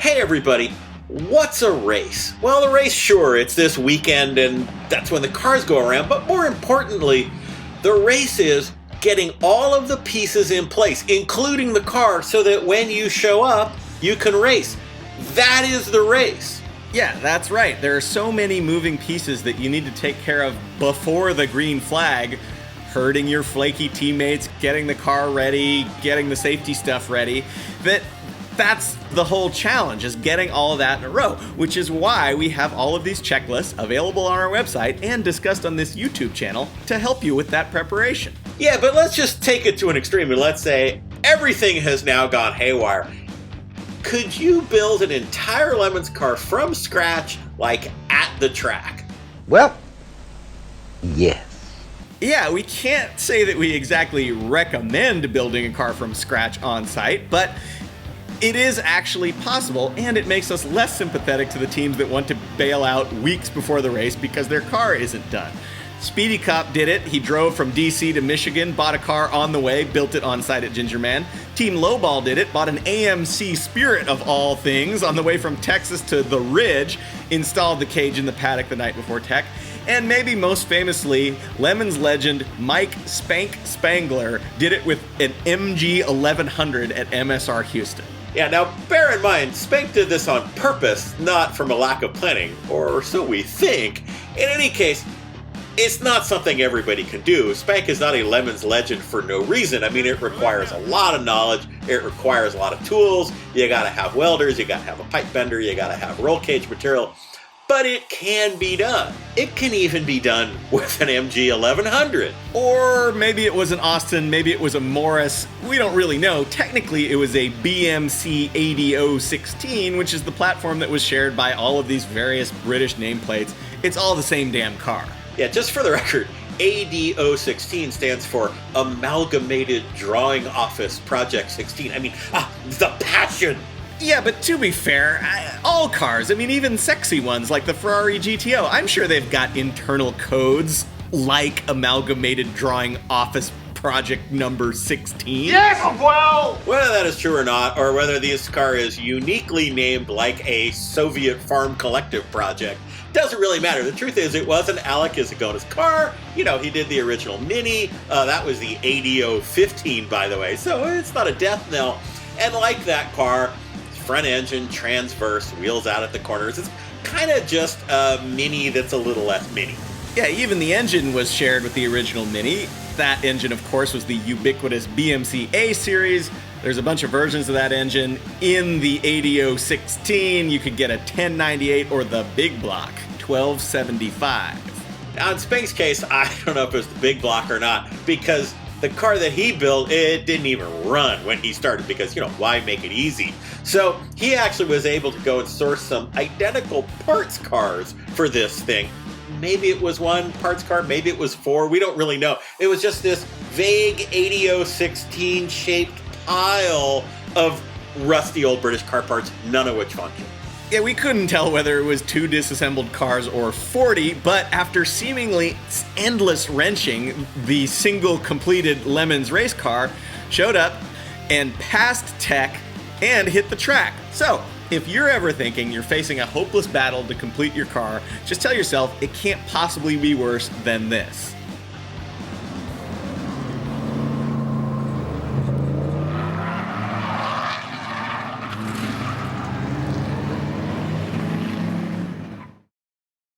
Hey everybody, what's a race? Well, a race, sure, it's this weekend and that's when the cars go around, but more importantly, the race is getting all of the pieces in place, including the car, so that when you show up, you can race. That is the race. Yeah, that's right. There are so many moving pieces that you need to take care of before the green flag. Herding your flaky teammates, getting the car ready, getting the safety stuff ready, that's the whole challenge, is getting all of that in a row, which is why we have all of these checklists available on our website and discussed on this YouTube channel to help you with that preparation. Yeah, but let's just take it to an extreme and let's say everything has now gone haywire. Could you build an entire Lemons car from scratch, like at the track? Well, yes. Yeah, we can't say that we exactly recommend building a car from scratch on site, but it is actually possible, and it makes us less sympathetic to the teams that want to bail out weeks before the race because their car isn't done. Speedy Cop did it. He drove from DC to Michigan, bought a car on the way, built it on site at Ginger Man. Team Lowball did it, bought an AMC Spirit of all things on the way from Texas to the Ridge, installed the cage in the paddock the night before Tech. And maybe most famously, Lemons legend Mike Spank Spangler did it with an MG 1100 at MSR Houston. Yeah, now bear in mind, Spank did this on purpose, not from a lack of planning, or so we think. In any case, it's not something everybody can do. Spank is not a Lemons legend for no reason. I mean, it requires a lot of knowledge, it requires a lot of tools, you gotta have welders, you gotta have a pipe bender, you gotta have roll cage material. But it can be done. It can even be done with an MG 1100. Or maybe it was an Austin, maybe it was a Morris. We don't really know. Technically, it was a BMC 8016, which is the platform that was shared by all of these various British nameplates. It's all the same damn car. Yeah, just for the record, AD016 stands for Amalgamated Drawing Office Project 16. I mean, the passion. Yeah, but to be fair, all cars, I mean, even sexy ones like the Ferrari GTO, I'm sure they've got internal codes like Amalgamated Drawing Office Project number 16. Yes, well! Whether that is true or not, or whether this car is uniquely named like a Soviet farm collective project, doesn't really matter. The truth is, it wasn't Alec Isagona's car. You know, he did the original Mini. That was the AD015, by the way, so it's not a death knell. And like that car, front engine, transverse, wheels out at the corners. It's kind of just a Mini that's a little less Mini. Yeah, even the engine was shared with the original Mini. That engine, of course, was the ubiquitous BMC A series. There's a bunch of versions of that engine. In the AD016, you could get a 1098 or the big block, 1275. Now, in Spank's case, I don't know if it was the big block or not, because the car that he built, it didn't even run when he started because, why make it easy? So he actually was able to go and source some identical parts cars for this thing. Maybe it was one parts car, maybe it was four, we don't really know. It was just this vague AD016 shaped pile of rusty old British car parts, none of which function. Yeah, we couldn't tell whether it was 2 disassembled cars or 40, but after seemingly endless wrenching, the single completed Lemons race car showed up and passed Tech and hit the track. So, if you're ever thinking you're facing a hopeless battle to complete your car, just tell yourself it can't possibly be worse than this.